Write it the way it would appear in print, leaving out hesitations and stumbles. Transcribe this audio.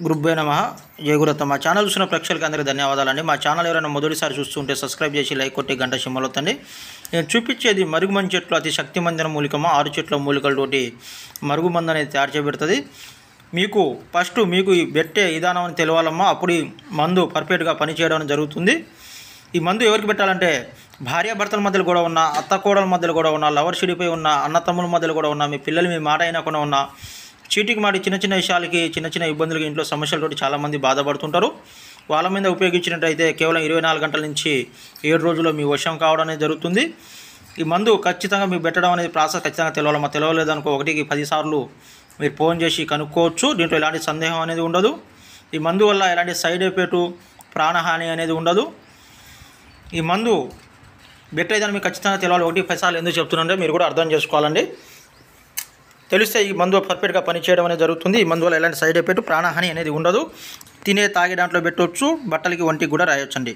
గురుభ్యో నమః. జయ గురుదత్త. మా ఛానల్ చూసిన ప్రేక్షకులకి అందరికీ ధన్యవాదాలండి. మా ఛానల్ ఎవరైనా మొదటిసారి చూస్తుంటే సబ్స్క్రైబ్ చేసి లైక్ కొట్టి గంట సింబల్ వత్తండి. నేను చూపించేది మరుగుమంది చెట్లు అతి శక్తిమందిన మూలికమా 6 చెట్ల మూలికలతోటి మరుగుమందు అనేది తయారు చేయబడుతుంది. మీకు ఫస్ట్ మీకు ఈ పెట్టే విధానం అని తెలవాలమ్మా, అప్పుడు ఈ మందు పర్ఫెక్ట్గా పనిచేయడం జరుగుతుంది. ఈ మందు ఎవరికి పెట్టాలంటే భార్యాభర్తల మధ్యలో కూడా ఉన్న, అత్త కోడల మధ్యలో కూడా ఉన్న, లవర్ షిడిపై ఉన్న, అన్న తమ్ముల మధ్యలో కూడా ఉన్న, మీ పిల్లలు మీ మాట అయినా కూడా ఉన్న, చీటికి మాటి చిన్న చిన్న విషయాలకి చిన్న చిన్న ఇబ్బందులకి ఇంట్లో సమస్యలతోటి చాలామంది బాధపడుతుంటారు. వాళ్ళ మీద ఉపయోగించినట్టయితే కేవలం 24 గంటల నుంచి 7 రోజుల్లో మీ వశం కావడం అనేది జరుగుతుంది. ఈ మందు ఖచ్చితంగా మీకు పెట్టడం అనేది ప్రాసెస్ ఖచ్చితంగా తెలవాలమ్మా. తెలవలేదనుకో 1కి 10 సార్లు మీరు ఫోన్ చేసి కనుక్కోవచ్చు. దీంట్లో ఎలాంటి సందేహం అనేది ఉండదు. ఈ మందు వల్ల ఎలాంటి సైడ్ ఎఫెక్టు, ప్రాణహాని అనేది ఉండదు. ఈ మందు బెట్టేదని మీకు ఖచ్చితంగా తెలవాలి. 1కి 10 సార్లు ఎందుకు చెప్తున్నానంటే మీరు కూడా అర్థం చేసుకోవాలండి. తెలిస్తే ఈ మందు పర్ఫెక్ట్గా పనిచేయడం అనేది జరుగుతుంది. ఈ మందు వల్ల ఎలాంటి సైడ్ ఎఫెక్ట్, ప్రాణహాని అనేది ఉండదు. తినే తాగే దాంట్లో పెట్టవచ్చు, బట్టలకి ఒంటికి కూడా రాయొచ్చండి.